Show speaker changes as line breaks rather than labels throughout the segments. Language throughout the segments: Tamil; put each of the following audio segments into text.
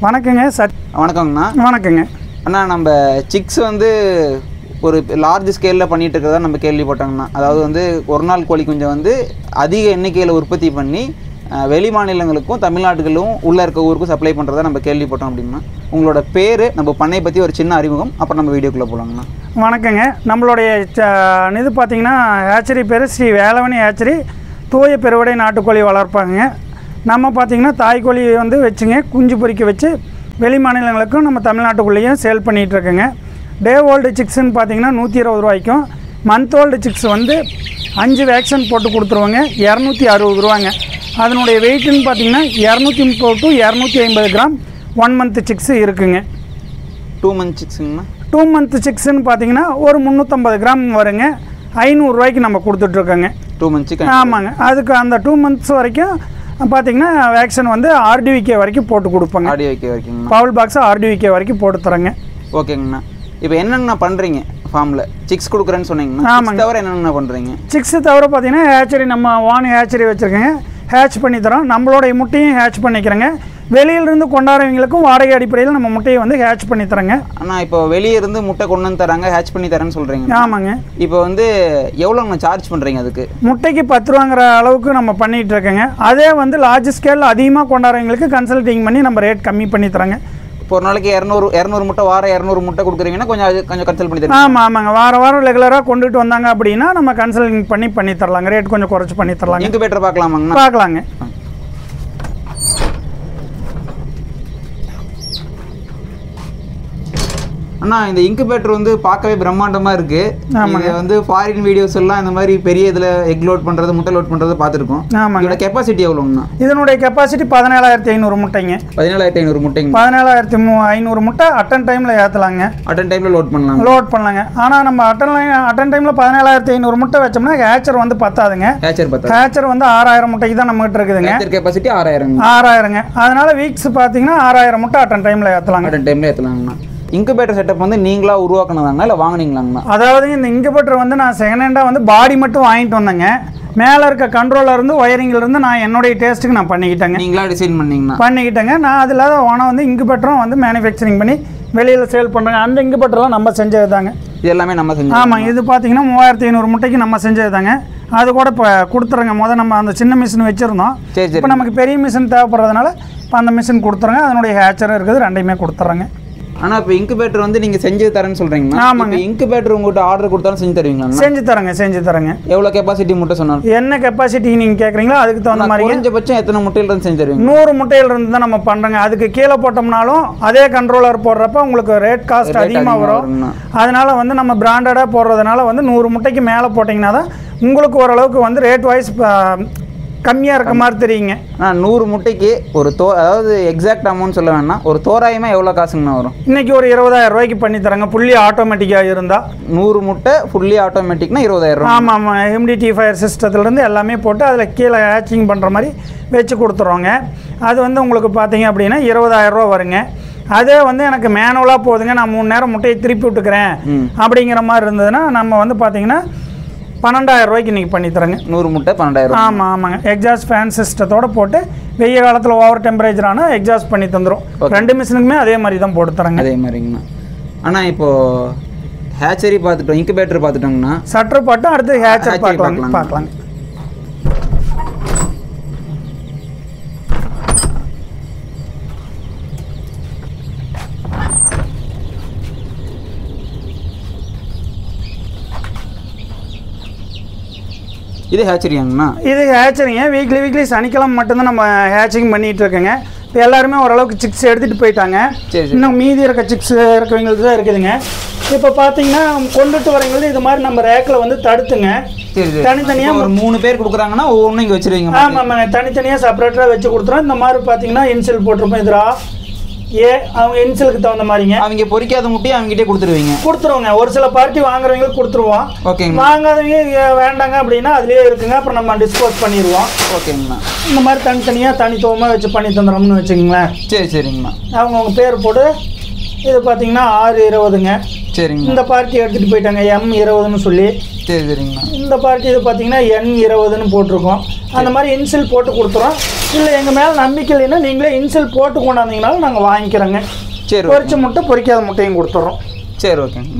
வணக்கங்க சார்.
வணக்கங்கண்ணா.
வணக்கங்க
அண்ணா, நம்ம சிக்ஸ் வந்து ஒரு லார்ஜ் ஸ்கேலில் பண்ணிகிட்டு இருக்கிறதா நம்ம கேள்விப்பட்டோங்கண்ணா. அதாவது வந்து ஒரு நாள் கோழி குஞ்சை வந்து அதிக எண்ணிக்கையில் உற்பத்தி பண்ணி வெளி மாநிலங்களுக்கும் தமிழ்நாட்டுகளும் உள்ளே இருக்க ஊருக்கும் சப்ளை பண்ணுறதா நம்ம கேள்விப்பட்டோம் அப்படின்னா, உங்களோட பேர், நம்ம பண்ணை பற்றி ஒரு சின்ன அறிமுகம், அப்புறம் நம்ம வீடியோக்குள்ளே போகலாங்கண்ணா.
வணக்கங்க. நம்மளுடைய இது பார்த்திங்கன்னா ஹேச்சரி பேர் ஸ்ரீ வேலவனி ஹேச்சரி, தூய பெருவடை நாட்டுக்கோழி வளர்ப்பாங்க. நம்ம பார்த்திங்கன்னா தாய்க்கோழி வந்து வச்சுங்க குஞ்சு பொறிக்க வச்சு வெளி மாநிலங்களுக்கும் நம்ம தமிழ்நாட்டுக்குள்ளேயும் சேல் பண்ணிகிட்ருக்குங்க. டே ஓல்டு சிக்ஸ்ன்னு பார்த்திங்கன்னா 120 ரூபாய்க்கும், மந்த் ஓல்டு சிக்ஸ் வந்து 5 வேக்சின் போட்டு கொடுத்துருவாங்க, 260 ரூபாங்க. அதனுடைய வெயிட்டுன்னு பார்த்திங்கன்னா 230 to 250 கிராம் 1 மந்த் சிக்ஸு இருக்குங்க.
2 மந்த் சிக்ஸுங்கண்ணா.
2 மந்த் சிக்ஸ்ன்னு பார்த்திங்கன்னா ஒரு 350 கிராம் வருங்க. 500 ரூபாய்க்கு நம்ம கொடுத்துட்ருக்கோங்க.
2 மந்த் சிக்கன்.
ஆமாங்க. அதுக்கு அந்த 2 மந்த்ஸ் வரைக்கும் பார்த்திங்கன்னா வேக்சின் வந்து ஆர்டிவிகே வரைக்கும் போட்டு கொடுப்பாங்க.
ஆர்டிவிகே வரைக்கும்
பவுல் பாக்ஸை ஆர்டிவிகே வரைக்கும் போட்டு தரேங்க.
ஓகேங்கண்ணா. இப்போ என்னென்ன பண்ணுறீங்க ஃபார்மில்? சிக்ஸ் கொடுக்குறேன்னு சொன்னீங்கன்னா, ஆமாங்க. தவிர என்னென்ன பண்ணுறீங்க?
சிக்ஸு தவிர பார்த்தீங்கன்னா ஹேச்சரி, நம்ம வான் ஹேச்சரி வச்சுருக்கேங்க, ஹேட்ச் பண்ணி தரோம். நம்மளுடைய முட்டையும் ஹேட்ச் பண்ணிக்கிறேங்க. வெளியிலிருந்து கொண்டாடுறவங்களுக்கும் வாடகை அடிப்படையில் நம்ம முட்டையை வந்து ஹேட்ச் பண்ணி தரேங்க.
ஆனால் இப்போ வெளியே இருந்து முட்டை கொண்டு வந்து தராங்க, ஹேட்ச் பண்ணி தரேன்னு சொல்கிறீங்க.
ஆமாங்க.
இப்போ வந்து எவ்வளோ நம்ம சார்ஜ் பண்ணுறீங்க அதுக்கு?
முட்டைக்கு 10 ரூபாங்கிற அளவுக்கு நம்ம பண்ணிகிட்டு இருக்கேங்க. அதே வந்து லார்ஜ் ஸ்கேல் அதிகமாக கொண்டாடுறவங்களுக்கு கன்சல்டிங் பண்ணி நம்ம ரேட் கம்மி பண்ணி தரேங்க.
இப்போ ஒரு நாளைக்கு 200 முட்டை, வாரம் 200 முட்டை கொடுக்குறீங்கன்னா கொஞ்சம் கன்சல்ட் பண்ணி தரேன்.
ஆமாங்க. வாரம் ரெகுலராக கொண்டுட்டு வந்தாங்க அப்படின்னா நம்ம கன்சல்டிங் பண்ணி தரலாங்க. ரேட் கொஞ்சம் குறைச்சி பண்ணி தரலாங்க.
இன்குபேட்டர் பார்க்கலாமாங்கண்ணா?
பார்க்கலாங்க.
அண்ணா, இந்த இன்குபேட்டர் வந்து பார்க்கவே பிரம்மாண்டமாக இருக்குது.
ஆமாங்க.
வந்து ஃபாரின் வீடியோஸ் எல்லாம் இந்த மாதிரி பெரிய இதில் எக் லோட் பண்ணுறது, முட்டை லோட் பண்ணுறது பார்த்துருக்கோம்.
ஆமாங்க.
இதோட கெப்பாசிட்டி எவ்வளோங்கண்ணா?
இதனுடைய கெப்பாசிட்டி 17,500 முட்டைங்க.
17,500 முட்டைங்க.
17,500 முட்டை அட்டன் டைமில் ஏற்றலாங்க.
அட்டன் டைமில் லோட் பண்ணலாங்க. ஆனால் நம்ம அட்டன் டைமில் 17,500 முட்டை வச்சோம்னா ஹேச்சர் வந்து பத்தாதுங்க. ஹேச்சர் வந்து 6,000 முட்டைக்கு தான் நம்மகிட்ட இருக்குதுங்க. கெப்பாசிட்டி
6,000ங்க. அதனால வீக்ஸ் பார்த்தீங்கன்னா 6,000 முட்டை அட்டன் டைமில் ஏற்றலாங்க.
அட்டன் டைமில் ஏற்றலாங்கண்ணா. இன்குபேட்டர் செட்டப் வந்து நீங்களா உருவாக்குனதாங்களா இல்லை வாங்கினீங்களாங்கண்ணா?
அதாவது இந்த இன்குபேட்டர் வந்து நான் செகண்ட் ஹேண்டாக வந்து பாடி மட்டும் வாங்கிட்டு வந்தேங்க. மேலே இருக்க கண்ட்ரோலர் இருந்து ஒயரிங்கிலிருந்து நான் என்னுடைய டேஸ்ட்டுக்கு நான் பண்ணிக்கிட்டேங்க.
நீங்களா டிசைன் பண்ணிக்கிட்டேங்க. நான்
அதில் ஓனா வந்து இன்குபேட்டரும் வந்து மேனுஃபேக்சரிங் பண்ணி வெளியில் சேல் பண்ணுறேங்க. அந்த இன்குபேட்டர்லாம் நம்ம செஞ்சது தாங்க.
இது எல்லாமே நம்ம செஞ்சோம்.
ஆமாம். இது பார்த்தீங்கன்னா 3,500 முட்டைக்கு நம்ம செஞ்சது தாங்க. அது கூட இப்போ கொடுத்துறோங்க. நம்ம அந்த சின்ன மிஷின் வச்சுருந்தோம். இப்போ நமக்கு பெரிய மிஷின் தேவைப்படுறதுனால இப்போ அந்த மிஷின் கொடுத்துறோங்க. அதனுடைய ஹேச்சரும் இருக்குது, ரெண்டையுமே கொடுத்துட்றோங்க.
ஆனால் இப்போ இன்குபேட்டர் வந்து நீங்கள் செஞ்சு தரேன்னு சொல்கிறீங்களா?
ஆமாங்க.
இன்குபேட்டர் உங்கள்கிட்ட ஆர்டர் கொடுத்தாலும் செஞ்சு தருவீங்களா?
செஞ்சு தரேங்க.
எவ்வளோ கெப்பாசிட்டி முட்டை சொன்னாலும்?
என்ன கெப்பாசிட்டி நீங்கள் கேட்குறீங்களோ அதுக்கு தகுந்த மாதிரி.
குறைஞ்சபட்சம் எத்தனை முட்டையிலிருந்து செஞ்சு தருவீங்க?
100 முட்டையிலிருந்து தான் நம்ம பண்ணுறோங்க. அதுக்கு கீழே போட்டோம்னாலும் அதே கண்ட்ரோலர் போடுறப்ப உங்களுக்கு ரேட் காஸ்ட் அதிகமாக வரும். அதனால் வந்து நம்ம பிராண்டடாக போடுறதுனால வந்து 100 முட்டைக்கு மேலே போட்டிங்கன்னா தான் உங்களுக்கு ஓரளவுக்கு வந்து ரேட் வைஸ் கம்மியாக இருக்க மாதிரி தெரியுங்க.
100 முட்டைக்கு ஒரு அதாவது எக்ஸாக்ட் அமௌண்ட் சொல்ல வேணாம், ஒரு தோராயமாக எவ்வளோ காசுங்கண்ணா வரும்?
இன்றைக்கி ஒரு 20,000 பண்ணி தராங்க. ஃபுல்லி ஆட்டோமேட்டிக்காக இருந்தால்
100 முட்டை ஃபுல்லி ஆட்டோமேட்டிக்னா 20,000.
ஆமாம். எம்டிடி ஃபயர் சிஸ்டத்துலேருந்து எல்லாமே போட்டு அதில் கீழே ஹேச்சிங் பண்ணுற மாதிரி வச்சு கொடுத்துருவோங்க. அது வந்து உங்களுக்கு பார்த்தீங்க அப்படின்னா 20,000 வருங்க. அதே வந்து எனக்கு மேனுவலாக போகுதுங்க, நான் 3 நேரம் முட்டையை திருப்பி விட்டுக்கிறேன் அப்படிங்கிற மாதிரி இருந்ததுன்னா நம்ம வந்து பார்த்தீங்கன்னா 12,000 இன்றைக்கி பண்ணி தரேங்க.
100 முட்டை 12,000.
ஆமாங்க. எக்ஸாஸ்ட் ஃபேன் சிஸ்டத்தோடு போட்டு வெய்ய காலத்தில் ஓவர் டெம்பரேச்சரான எக்ஸாஸ்ட் பண்ணி தந்துடும். 2 மிஷினுக்குமே அதே மாதிரி தான் போட்டு தரேங்க.
அதே மாதிரிங்கண்ணா. ஆனால் இப்போது ஹேச்சரி பார்த்துட்டோம், இன்குபேட்டர் பார்த்துட்டோங்கண்ணா.
சட்டர் பாட்டு அடுத்து ஹேச்சர் பார்க்கலாங்க.
இது ஹேச்சரியாங்கண்ணா?
இது ஹேச்சரிங்க. வீக்லி சனிக்கிழமை மட்டும்தான் நம்ம ஹேச்சிங் பண்ணிகிட்டு இருக்கேங்க. இப்போ எல்லாருமே ஓரளவுக்கு சிக்ஸ் எடுத்துகிட்டு போயிட்டாங்க. இன்னும் மீதி இருக்க சிக்ஸ் இருக்கவங்களுக்கு தான் இருக்குதுங்க. இப்போ பார்த்தீங்கன்னா கொண்டுட்டு வரவங்களுக்கு இது மாதிரி நம்ம ரேக்கில் வந்து தடுத்துங்க. தனித்தனியாக
ஒரு 3 பேர் கொடுக்குறாங்கன்னா ஒவ்வொன்றும் இங்கே வச்சுருவீங்க?
ஆமாங்க. தனித்தனியாக செப்பரேட்டாக வச்சு கொடுத்துறோம். இந்த மாதிரி பார்த்தீங்கன்னா இன்சில் போட்டிருப்போம். இதுரா அவங்க இன்சிலுக்கு தகுந்த மாதிரிங்க.
அவங்க பொறிக்காத முட்டையை அவங்ககிட்டே கொடுத்துருவோங்க.
ஒரு சில பார்ட்டி வாங்குறவங்களுக்கு கொடுத்துருவோம்.
ஓகேங்க.
வாங்காதவங்க வேண்டாங்க அப்படின்னா அதுலேயே இருக்குங்க. அப்புறம் நம்ம டிஸ்போஸ் பண்ணிடுவோம்.
ஓகேங்கண்ணா.
இந்த மாதிரி தனித்துவமாக வச்சு பண்ணி தந்துடுறோம்னு வச்சுக்கோங்களேன்.
சரிங்கண்ணா.
அவங்க பேர் போட்டு இது பார்த்தீங்கன்னா 620ங்க.
சரிங்க.
இந்த பார்ட்டி எடுத்துகிட்டு போயிட்டாங்க M20ன்னு சொல்லி.
சரி சரிங்கண்ணா.
இந்த பார்ட்டி இது பார்த்தீங்கன்னா N20ன்னு போட்டிருக்கோம். அந்த மாதிரி இன்சில் போட்டு கொடுத்துறோம். இல்லை எங்கள் மேலே நம்பிக்கை இல்லைன்னா நீங்களே இன்சில் போட்டு கொண்டாந்தீங்கனாலும் நாங்கள் வாங்கிக்கிறோங்க.
சரி.
பொரிச்ச முட்டை பொரிக்காத முட்டையும் கொடுத்துட்றோம்.
சரி ஓகேங்க.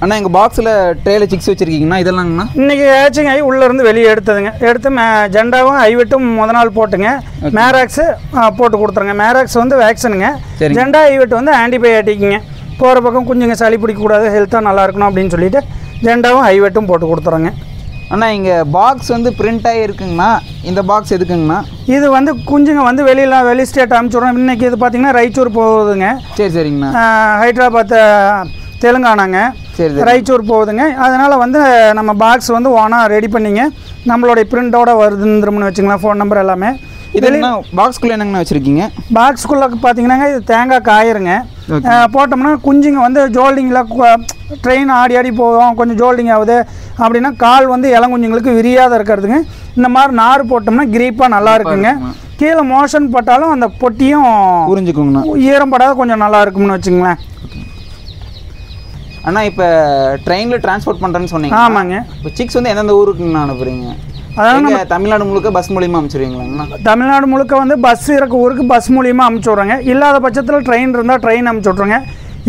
அண்ணா எங்கள் பாக்ஸில் ட்ரேல சிக்ஸ் வச்சுருக்கீங்கண்ணா, இதெல்லாங்கண்ணா
இன்றைக்கி ஹேச்சிங் ஆகி உள்ளேருந்து வெளியே எடுத்ததுங்க. எடுத்து ஜெண்டாவும் ஐவெட்டும் நாள் போட்டுங்க. மேராக்ஸு போட்டு கொடுத்துருங்க. மேராக்ஸ் வந்து வேக்சினுங்க. ஜெண்டா ஐவெட் வந்து ஆன்டிபயோட்டிக்குங்க. போகிற பக்கம் குஞ்சுங்க சளி பிடிக்கக்கூடாது, ஹெல்த்தாக நல்லா இருக்கணும் அப்படின்னு சொல்லிட்டு ஜெண்டாவும் ஐவெட்டும் போட்டு கொடுத்துறோங்க.
அண்ணா இங்கே பாக்ஸ் வந்து பிரிண்ட் ஆகி இருக்குங்கண்ணா, இந்த பாக்ஸ் எதுக்குங்கண்ணா?
இது வந்து குஞ்சுங்க வந்து வெளி ஸ்டேட் அனுப்பிச்சுட்றோம். இன்றைக்கி இது பார்த்தீங்கன்னா ராய்ச்சூர் போகுதுங்க.
சரி சரிங்கண்ணா.
ஹைதராபாத் தெலுங்கானாங்க.
சரி
ராய்ச்சூர் போகுதுங்க. அதனால் வந்து நம்ம பாக்ஸ் வந்து ஓனாக ரெடி பண்ணிங்க நம்மளுடைய பிரிண்டோட வருதுன்னு வச்சுங்களேன். ஃபோன் நம்பர் எல்லாமே.
இதெல்லாம் பாக்ஸ்குள்ளே என்னங்கண்ணா வச்சுருக்கீங்க?
பாக்ஸ்குள்ளே பார்த்தீங்கன்னா இது தேங்காய் காயிருங்க. போட்டோம்னா குஞ்சுங்க வந்து ஜோல்டிங்கில் ட்ரெயின் ஆடி ஆடி போகும், கொஞ்சம் ஜோல்டிங் ஆகுது அப்படின்னா கால் வந்து இளங்குஞ்சுங்களுக்கு விரியாத இருக்கிறதுங்க. இந்த மாதிரி நார் போட்டோம்னா கிரீப்பாக நல்லா இருக்குங்க. கீழே மோஷன் போட்டாலும் அந்த பொட்டியும்
புரிஞ்சுக்குங்கண்ணா,
ஈரம் படாத கொஞ்சம் நல்லா இருக்கும்னு வச்சுங்களேன்.
அண்ணா இப்போ ட்ரெயினில் டிரான்ஸ்போர்ட் பண்ணுறேன்னு சொன்னீங்க.
ஆமாங்க.
இப்போ சிக்ஸ் வந்து எந்தெந்த ஊருக்குங்கண்ணா அனுப்புறீங்க? அதாவது தமிழ்நாடு முழுக்க பஸ் மூலியமாக அனுப்பிச்சிருவீங்களா?
தமிழ்நாடு முழுக்க வந்து பஸ் இருக்க ஊருக்கு பஸ் மூலியமாக அனுப்பிச்சி விட்றோங்க. இல்லாத பட்சத்தில் ட்ரெயின் இருந்தால் ட்ரெயின் அனுப்பிச்சி விட்ருங்க.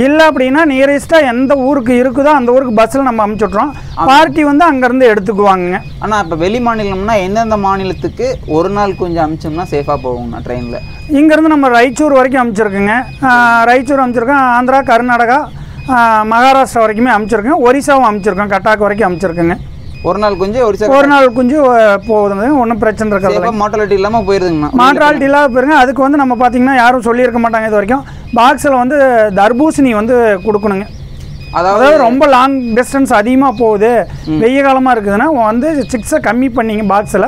இல்லை அப்படின்னா நியரஸ்ட்டாக எந்த ஊருக்கு இருக்குதோ அந்த ஊருக்கு பஸ்ஸில் நம்ம அனுப்பிச்சி விட்றோம். பார்ட்டி வந்து அங்கேருந்து எடுத்துக்குவாங்க.
ஆனால் இப்போ வெளி மாநிலம்னா எந்தெந்த மாநிலத்துக்கு ஒரு நாள் கொஞ்சம் அனுப்பிச்சோம்னா சேஃபாக போகுங்கண்ணா ட்ரெயினில்?
இங்கேருந்து நம்ம ராய்ச்சூர் வரைக்கும் அனுப்பிச்சிருக்குங்க. ராய்ச்சூர் அனுப்பிச்சிருக்கோம். ஆந்திரா, கர்நாடகா, மகாராஷ்டிரா வரைக்குமே அனுப்பிச்சிருக்கேன். ஒரிசாவும் அனுப்பிச்சிருக்கோம். கட்டாக் வரைக்கும் அனுப்பிச்சிருக்குங்க.
ஒரு நாள் குஞ்சு
ஒரு நாள் குஞ்சு போகுதுங்க. ஒன்றும் பிரச்சனை இருக்காது.
மார்டாலிட்டி இல்லாமல் போயிருதுங்கண்ணா.
மார்டாலிட்டி இல்லாமல் போயிருங்க. அதுக்கு வந்து நம்ம பார்த்தீங்கன்னா யாரும் சொல்லியிருக்க மாட்டாங்க இது வரைக்கும். பாக்ஸில் வந்து தர்பூசணி வந்து கொடுக்கணுங்க. அதாவது ரொம்ப லாங் டிஸ்டன்ஸ் அதிகமாக போகுது, வெய்ய காலமாக இருக்குதுன்னா வந்து சிக்ஸை கம்மி பண்ணிங்க பாக்ஸில்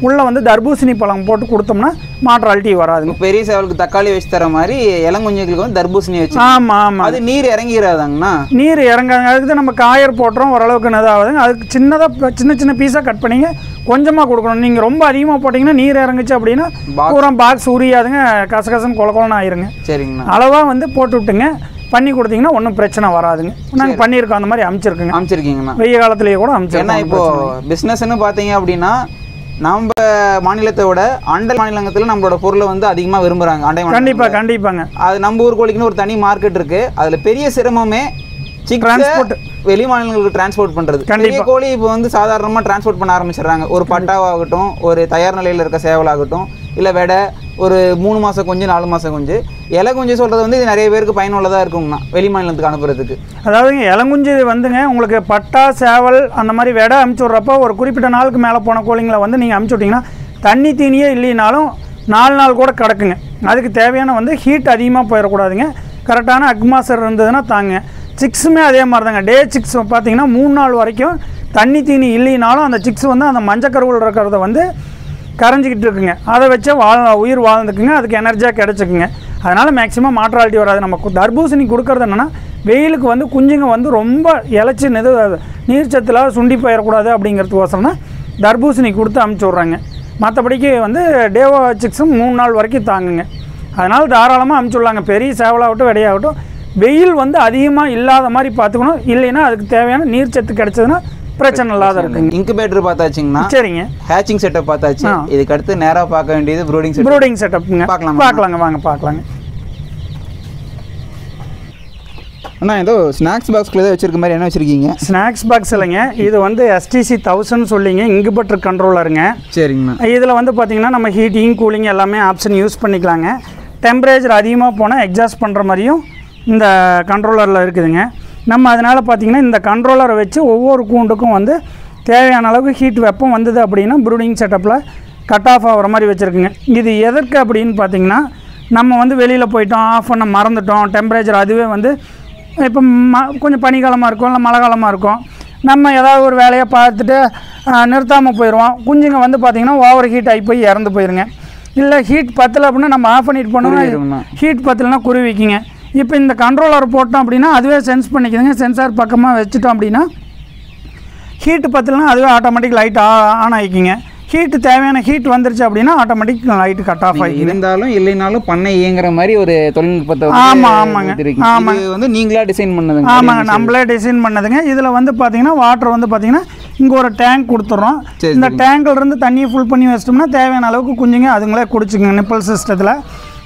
உள்ளே வந்து தர்பூசணி பழம் போட்டு கொடுத்தோம்னா மார்டாலிட்டி வராதுங்க.
பெரிய சேவலுக்கு தக்காளி வச்சு தர மாதிரி இளங்குஞ்சுகளுக்கு வந்து தர்பூசணி வச்சு.
ஆமாம் ஆமாம்.
அது நீர் இறங்கிடாதாங்கண்ணா?
நீர் இறங்காங்க. அதுக்கு நம்ம காயர் போட்டுறோம், ஓரளவுக்கு இதாகுதுங்க. அதுக்கு சின்னதாக சின்ன சின்ன பீஸாக கட் பண்ணிங்க கொஞ்சமாக கொடுக்கணும். நீங்கள் ரொம்ப அதிகமாக போட்டிங்கன்னா நீர் இறங்குச்சு அப்படின்னா பூரா பாக்ஸ் உரியாதுங்க, கசகசன்னு கொலன்னு ஆயிருங்க.
சரிங்கண்ணா.
அளவாக வந்து போட்டு விட்டுங்க பண்ணி கொடுத்தீங்கன்னா ஒன்றும் பிரச்சனை வராதுங்க. நாங்கள் பண்ணியிருக்கோம், அந்த மாதிரி அமைச்சிருக்கீங்கண்ணா. வெய்ய காலத்திலேயே கூட அமைச்சிருக்கோம்.
ஏன்னா இப்போ பிஸ்னஸ்ன்னு பார்த்தீங்க அப்படின்னா நம்ம மாநிலத்தை விட அண்டை மாநிலத்தில் நம்மளோட பொருளை வந்து அதிகமாக விரும்புகிறாங்க. அண்டை
கண்டிப்பாங்க.
அது நம்ம ஊர் கோழிக்குன்னு ஒரு தனி மார்க்கெட் இருக்குது. அதில் பெரிய சிரமமே டிரான்ஸ்போர்ட், வெளி மாநிலங்களுக்கு டிரான்ஸ்போர்ட் பண்ணுறது. பெரிய கோழி இப்போ வந்து சாதாரணமாக டிரான்ஸ்போர்ட் பண்ண ஆரம்பிச்சிடுறாங்க. ஒரு பட்டாவாகட்டும், ஒரு தயார் நிலையில் இருக்க சேவலாகட்டும், இல்லை வெடை ஒரு 3 மாதம் கொஞ்சம் 4 மாதம் கொஞ்சம் இலங்குஞ்சு சொல்கிறது வந்து இது நிறைய பேருக்கு பயனுள்ளதாக இருக்குங்கண்ணா வெளி மாநிலத்துக்கு அனுப்புறதுக்கு.
அதாவதுங்க இலங்குஞ்சு வந்துங்க உங்களுக்கு பட்டா சேவல் அந்த மாதிரி வெடை அனுப்பிச்சி விட்றப்போ ஒரு குறிப்பிட்ட நாளுக்கு மேலே போன கோழிங்களை வந்து நீங்கள் அனுப்பிச்சி விட்டிங்கன்னா தண்ணி தீனியே இல்லைனாலும் 4 நாள் கூட கிடக்குங்க. அதுக்கு தேவையான வந்து ஹீட் அதிகமாக போயிடக்கூடாதுங்க. கரெக்டான அக்மாசர் இருந்ததுன்னா தாங்க. சிக்ஸுமே அதே மாதிரி தாங்க. டே சிக்ஸ் பார்த்தீங்கன்னா 3 நாள் வரைக்கும் தண்ணி தீனி இல்லைனாலும் அந்த சிக்ஸ் வந்து அந்த மஞ்சக்கருவில் இருக்கிறத வந்து கரைஞ்சிக்கிட்டு இருக்குங்க. அதை வச்சே உயிர் வாழ்ந்துக்குங்க. அதுக்கு எனர்ஜியாக கிடச்சிக்குங்க. அதனால் மேக்ஸிமம் மார்டாலிட்டி வராது. நம்ம தர்பூசணி கொடுக்குறது என்னென்னா வெயிலுக்கு வந்து குஞ்சுங்க வந்து ரொம்ப இலைச்சி நீர்ச்சத்தில் சுண்டி போயிடக்கூடாது அப்படிங்கிறதுக்கோசரம் தான் தர்பூசணி கொடுத்து அனுப்பிச்சி விட்றாங்க. மற்றபடிக்கு வந்து டேவோ சிக்ஸும் 3 நாள் வரைக்கும் தாங்குங்க. அதனால் தாராளமாக அனுப்பிச்சி விடலாங்க. பெரிய சேவலாகட்டும் வெடையாகட்டும் வெயில் வந்து அதிகமாக இல்லாத மாதிரி பார்த்துக்கணும். இல்லைன்னா அதுக்கு தேவையான நீர்ச்சத்து கிடைச்சதுன்னா பிரச்சனை இல்லாத இருக்குங்க.
இன்குபேட்டர் பார்த்தாச்சுங்கண்ணா.
சரிங்க.
ஹேச்சிங் செட்டப் பார்த்தாச்சு. இதுக்கு அடுத்து நேராக பார்க்க வேண்டியது ப்ரூடிங் செட்டப்புங்க.
பார்க்கலாங்க வாங்க பார்க்கலாங்க.
அண்ணா ஏதோ ஸ்நாக்ஸ் பாக்ஸ்க்குள்ள ஏதோ வச்சிருக்க மாதிரி என்ன வச்சுருக்கீங்க?
ஸ்நாக்ஸ் பாக்ஸ் இல்லைங்க, இது வந்து STC 1000 சொல்லிங்க இன்குபேட்டர் கண்ட்ரோலருங்க.
சரிங்கண்ணா.
இதில் வந்து பார்த்திங்கன்னா நம்ம ஹீட்டிங் கூலிங் எல்லாமே ஆப்ஷன் யூஸ் பண்ணிக்கலாங்க. டெம்பரேச்சர் அதிகமாக போனால் எக்ஸாஸ்ட் பண்ணுற மாதிரியும் இந்த கண்ட்ரோலரில் இருக்குதுங்க. நம்ம அதனால் பார்த்திங்கன்னா இந்த கண்ட்ரோலரை வச்சு ஒவ்வொரு கூண்டுக்கும் வந்து தேவையான அளவுக்கு ஹீட் வெப்பம் வந்தது அப்படின்னா ப்ரூடிங் செட்டப்பில் கட் ஆஃப் ஆகிற மாதிரி வச்சுருக்குங்க. இது எதற்கு அப்படின்னு பார்த்திங்கன்னா நம்ம வந்து வெளியில் போயிட்டோம், ஆஃப் பண்ண மறந்துட்டோம், டெம்பரேச்சர் அதுவே வந்து இப்போ கொஞ்சம் பனிக்காலமாக இருக்கும், இல்லை மழை காலமாக இருக்கும், நம்ம ஏதாவது ஒரு வேலையை பார்த்துட்டு நிறுத்தாமல் போயிடுவோம். குஞ்சுங்க வந்து பார்த்திங்கன்னா ஓவர் ஹீட் ஆகி போய் இறந்து போயிருங்க. இல்லை ஹீட் பத்தலை அப்படின்னா நம்ம ஆஃப் பண்ணிட்டு போனோம்னா ஹீட் பத்தலைன்னா குருவிக்குங்க. இப்போ இந்த கண்ட்ரோலர் போட்டோம் அப்படின்னா அதுவே சென்ஸ் பண்ணிக்குதுங்க. சென்சார் பக்கமாக வச்சுட்டோம் அப்படின்னா ஹீட்டு பத்தலைன்னா அதுவே ஆட்டோமேட்டிக் லைட் ஆன் ஆகிக்குங்க. ஹீட்டு தேவையான ஹீட் வந்துருச்சு அப்படின்னா ஆட்டோமேட்டிக் லைட்டு கட் ஆஃப் ஆகி
இருந்தாலும் இல்லைனாலும் பண்ணை இயங்குற மாதிரி ஒரு தொழில்நுட்பத்தை
ஆமாங்க
இது வந்து நீங்களா டிசைன் பண்ணதுங்க?
ஆமாங்க, நம்மளே டிசைன் பண்ணதுங்க. இதில் வந்து பார்த்தீங்கன்னா வாட்டர் வந்து பார்த்தீங்கன்னா இங்கே ஒரு டேங்க் கொடுத்துட்றோம். இந்த டேங்கில் இருந்து தண்ணியை ஃபுல் பண்ணி வச்சிட்டோம்னா தேவையான அளவுக்கு குஞ்சுங்க அதுங்களே குடிச்சுக்குங்க. நிப்பல் சிஸ்டத்தில்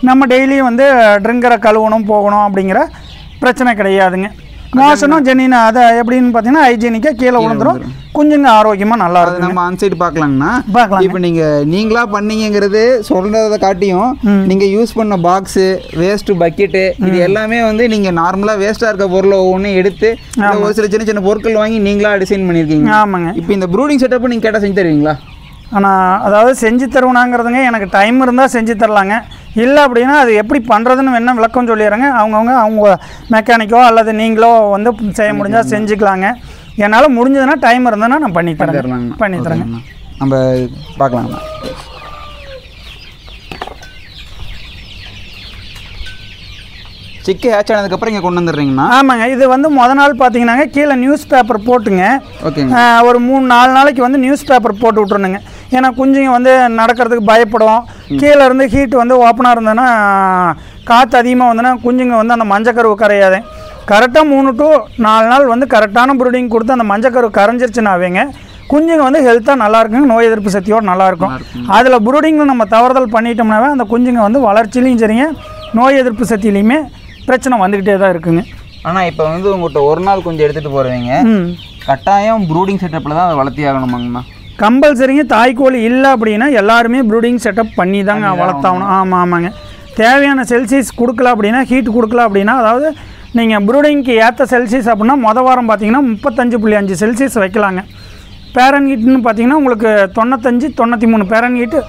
நம்ம டெய்லியும் வந்து ட்ரிங்கரை கழுவணும் போகணும் அப்படிங்கிற பிரச்சனை கிடையாதுங்க. மோஷனும் ஜெனினா அதை எப்படின்னு பார்த்தீங்கன்னா ஹைஜீனிக்காக கீழே விழுந்துடும், குஞ்சுங்க ஆரோக்கியமாக நல்லா இருக்கும்.
நம்ம ஆன்சைடு பார்க்கலாங்கண்ணா.
பார்க்கலாம்.
இப்போ நீங்களா பண்ணீங்கிறது சொல்கிறத காட்டியும் நீங்கள் யூஸ் பண்ண பாக்ஸு, வேஸ்ட்டு பக்கெட்டு, இது எல்லாமே வந்து நீங்கள் நார்மலாக வேஸ்ட்டாக இருக்க பொருளை ஒவ்வொன்றும் எடுத்து ஒரு சில சின்ன சின்ன பொருட்கள் வாங்கி நீங்களா டிசைன் பண்ணியிருக்கீங்க.
ஆமாங்க.
இப்போ இந்த ப்ரூடிங் செட்டப் நீங்கள் கேட்டால் செஞ்சு தருவீங்களா?
ஆனால் அதாவது செஞ்சு தருவனாங்கிறதுங்க எனக்கு டைம் இருந்தால் செஞ்சு தரலாங்க. இல்லை அப்படின்னா அது எப்படி பண்ணுறதுன்னு வேணால் விளக்கம் சொல்லிடுறேங்க. அவங்க மெக்கானிக்கோ அல்லது நீங்களோ வந்து செய்ய முடிஞ்சால் செஞ்சுக்கலாங்க. என்னால் முடிஞ்சதுன்னா டைம் இருந்ததுன்னா நான் பண்ணித்தரேங்க.
நம்ம பார்க்கலாங்கண்ணா. சிக்கு ஹேட்ச் ஆனதுக்கப்புறம் இங்கே கொண்டு வந்துடுறீங்கண்ணா?
ஆமாங்க. இது வந்து நாள் பார்த்தீங்கன்னாங்க கீழே நியூஸ் பேப்பர் போட்டுங்க.
ஓகேங்க.
ஒரு 3-4 நாளைக்கு வந்து நியூஸ் பேப்பர் போட்டு விட்ருணுங்க. ஏன்னா குஞ்சுங்க வந்து நடக்கிறதுக்கு பயப்படும். கீழே இருந்து ஹீட் வந்து ஓப்பனாக இருந்ததுன்னா காற்று அதிகமாக வந்ததுன்னா குஞ்சுங்க வந்து அந்த மஞ்சக்கருவு கரையாது. கரெக்டாக 3 to 4 நாள் வந்து கரெக்டான ப்ரூடிங் கொடுத்து அந்த மஞ்சக்கருவு கரைஞ்சிருச்சுனாவேங்க குஞ்சுங்க வந்து ஹெல்த்தாக நல்லா இருக்குங்க, நோய் எதிர்ப்பு சக்தியோடு நல்லாயிருக்கும். அதில் ப்ரூடிங்கில் நம்ம தவறுதல் பண்ணிட்டோம்னாவே அந்த குஞ்சுங்க வந்து வளர்ச்சிலையும் சரிங்க நோய் எதிர்ப்பு சக்தியிலையுமே பிரச்சனை வந்துக்கிட்டே தான் இருக்குங்க.
ஆனால் இப்போ வந்து உங்கள்கிட்ட ஒரு நாள் கொஞ்சம் எடுத்துகிட்டு போகிறவங்க கட்டாயம் ப்ரூடிங் செட்டப்பில் தான் அதை வளர்த்தி ஆகணுமாங்கண்ணா?
கம்பல்சரிங்க. தாய்க்கோழி இல்லை அப்படின்னா எல்லாருமே ப்ரூடிங் செட்டப் பண்ணி தாங்க வளர்த்தாகணும். ஆமாங்க. தேவையான செல்சியஸ் கொடுக்கல அப்படின்னா ஹீட் கொடுக்கல அப்படின்னா அதாவது நீங்கள் ப்ரூடிங்க்கு ஏற்ற செல்சியஸ் அப்படின்னா வாரம் பார்த்தீங்கன்னா 35.5 செல்சியஸ் வைக்கலாங்க. பேரன் ஹீட்னு பார்த்தீங்கன்னா உங்களுக்கு 95-93 பேரன் ஹீட்டு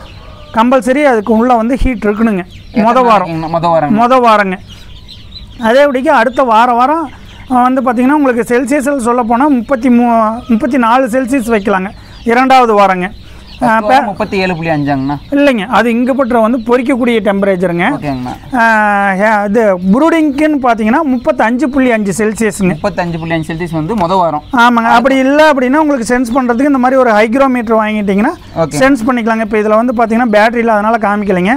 கம்பல்சரி அதுக்கு உள்ளே வந்து ஹீட் இருக்கணுங்க. மொதல் வாரங்க. அதே படிக்க அடுத்த வாரம் வந்து பார்த்திங்கன்னா உங்களுக்கு செல்சியஸில் சொல்ல போனால் 34 செல்சியஸ் வைக்கலாங்க 2வது வாரங்க.
37.5ங்கண்ணா?
இல்லைங்க, அது இங்கே பற்ற வந்து பொறிக்கக்கூடிய டெம்பரேச்சருங்க. இது ப்ரூடிங்க்குன்னு பார்த்தீங்கன்னா 35.5 செல்சியஸுங்க.
35.5 செல்சியஸ் வந்து வாரம்.
ஆமாங்க. அப்படி இல்லை அப்படின்னா உங்களுக்கு சென்ஸ் பண்ணுறதுக்கு இந்த மாதிரி ஒரு ஹைக்ரோமீட்டர் வாங்கிட்டீங்கன்னா சென்ஸ் பண்ணிக்கலாங்க. இப்போ இதில் வந்து பார்த்தீங்கன்னா பேட்டரியில் அதனால் காமிக்கலைங்க.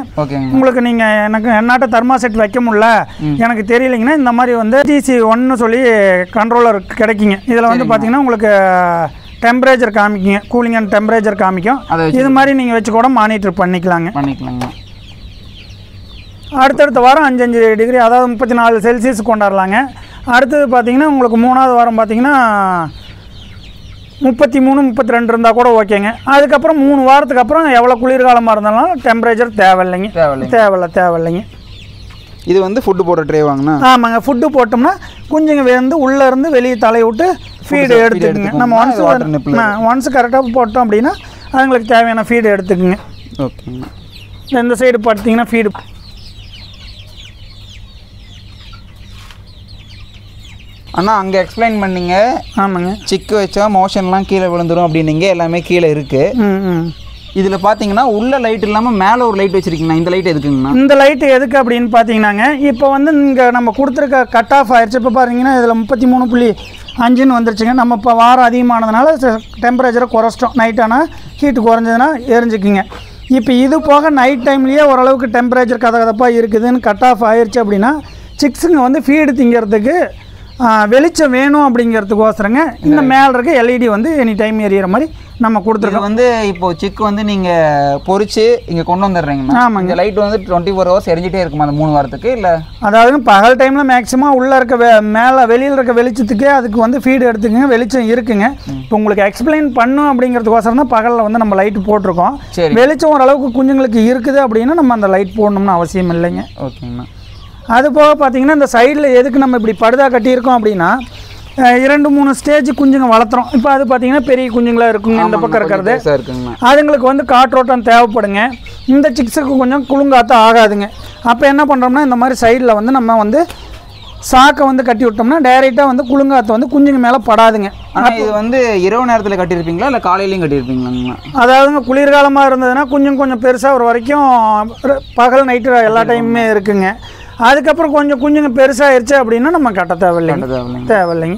உங்களுக்கு நீங்கள் எனக்கு என்னாட்ட தெர்மாசெட் வைக்க முடியல எனக்கு தெரியலைங்கன்னா இந்த மாதிரி வந்து GC1 சொல்லி கண்ட்ரோலர் கிடைக்குங்க. இதில் வந்து பார்த்தீங்கன்னா உங்களுக்கு டெம்பரேச்சர் காமிக்குங்க, கூலிங் அண்ட் டெம்பரேச்சர் காமிக்கும். இது மாதிரி நீங்கள் வச்சு கூட மானிட்டர் பண்ணிக்கலாங்க. அடுத்தடுத்த வாரம் 5 டிகிரி அதாவது 34 செல்சியஸ் கொண்டாடலாங்க. அடுத்தது பார்த்தீங்கன்னா உங்களுக்கு 3வது வாரம் பார்த்தீங்கன்னா 33-32 இருந்தால் கூட ஓகேங்க. அதுக்கப்புறம் 3 வாரத்துக்கு அப்புறம் எவ்வளோ குளிர்காலமாக இருந்தாலும் டெம்பரேச்சர் தேவையில்லைங்க.
இது வந்து ஃபுட்டு போடுற ட்ரே வாங்கினா?
ஆமாங்க. ஃபுட்டு போட்டோம்னா குஞ்சுங்க வந்து உள்ளே இருந்து வெளியே தலையை விட்டு ஃபீடு எடுத்துக்குங்க. நம்ம ஒன்ஸ் கரெக்டாக போட்டோம் அப்படின்னா அதுங்களுக்கு தேவையான ஃபீடு எடுத்துக்குங்க.
ஓகேங்க.
இந்த சைடு பார்த்தீங்கன்னா ஃபீடு
அண்ணா அங்கே எக்ஸ்பிளைன் பண்ணிங்க.
ஆமாங்க.
சிக்கு வச்சா மோஷன்லாம் கீழே விழுந்துடும் அப்படின்னீங்க. எல்லாமே கீழே இருக்குது. இதில் பார்த்தீங்கன்னா உள்ள லைட் இல்லாமல் மேலே ஒரு லைட் வச்சுருக்கீங்கண்ணா. இந்த லைட் எதுக்குங்கண்ணா? இந்த
லைட்டு எதுக்கு அப்படின்னு பார்த்தீங்கன்னாங்க இப்போ வந்து இங்கே நம்ம கொடுத்துருக்க கட் ஆஃப் ஆயிடுச்சு. இப்போ பார்த்தீங்கன்னா இதில் 33.5ன்னு வந்துருச்சுங்க. நம்ம இப்போ வாரம் அதிகமானதுனால டெம்பரேச்சரை குறைச்சிட்டோம். நைட் ஆனால் ஹீட்டு குறைஞ்சதுன்னா எரிஞ்சுக்குங்க. இப்போ இது போக நைட் டைம்லேயே ஓரளவுக்கு டெம்பரேச்சர் கதகதப்பாக இருக்குதுன்னு கட் ஆஃப் ஆயிடுச்சு அப்படின்னா சிக்ஸுங்க வந்து ஃபீடு திங்கிறதுக்கு வெளிச்சம் வேணும் அப்படிங்கிறதுக்கோசரங்க இந்த மேலே இருக்க எல்இடி வந்து எனி டைம் எரியிற மாதிரி நம்ம கொடுத்துருக்கோம்.
வந்து இப்போ சிக்கு வந்து நீங்கள் பொறிச்சு இங்கே கொண்டு வந்துடுறீங்கண்ணா?
ஆமாங்க.
இந்த லைட் வந்து 24 ஹவர்ஸ் எரிஞ்சிட்டே இருக்குமா அந்த 3 வாரத்துக்கு? இல்லை,
அதாவது பகல் டைமில் மேக்ஸிமம் உள்ளே இருக்க மேலே வெளியில் இருக்க வெளிச்சத்துக்கே அதுக்கு வந்து ஃபீடு எடுத்துக்கங்க, வெளிச்சம் இருக்குங்க. இப்போ உங்களுக்கு எக்ஸ்பிளைன் பண்ணும் அப்படிங்கிறதுக்கோசரம் தான் பகலில் வந்து நம்ம லைட்டு போட்டிருக்கோம். வெளிச்சம் ஓரளவுக்கு குஞ்சுங்களுக்கு இருக்குது அப்படின்னா நம்ம அந்த லைட் போடணும்னு அவசியம் இல்லைங்க.
ஓகேங்கண்ணா.
அது போக பார்த்தீங்கன்னா இந்த சைடில் எதுக்கு நம்ம இப்படி படுதா கட்டியிருக்கோம் அப்படின்னா 2-3 ஸ்டேஜ் குஞ்சுங்க வளர்த்துறோம். இப்போ அது பார்த்தீங்கன்னா பெரிய குஞ்சுங்களாக இருக்குங்க. இந்த பக்கம் இருக்கிறது அதுங்களுக்கு வந்து காற்றோட்டம் தேவைப்படுங்க. இந்த சிக்ஸுக்கு கொஞ்சம் குளுங்காத்த ஆகாதுங்க. அப்போ என்ன பண்ணுறோம்னா இந்த மாதிரி சைடில் வந்து நம்ம வந்து சாக்கை வந்து கட்டி விட்டோம்னா டைரெக்டாக வந்து குளுங்காத்த வந்து குஞ்சுங்க மேலே படாதுங்க.
ஆனால் இது வந்து இரவு நேரத்தில் கட்டியிருப்பீங்களா இல்லை காலையிலையும் கட்டியிருப்பீங்களா?
அதாவதுங்க குளிர்காலமாக இருந்ததுன்னா கொஞ்சம் பெருசாக ஒரு வரைக்கும் பகல் நைட்டு எல்லா டைமுமே இருக்குங்க. அதுக்கப்புறம் கொஞ்சம் குஞ்சுங்க பெருசாகிருச்சு அப்படின்னா நம்ம கட்ட தேவையில்லைங்க.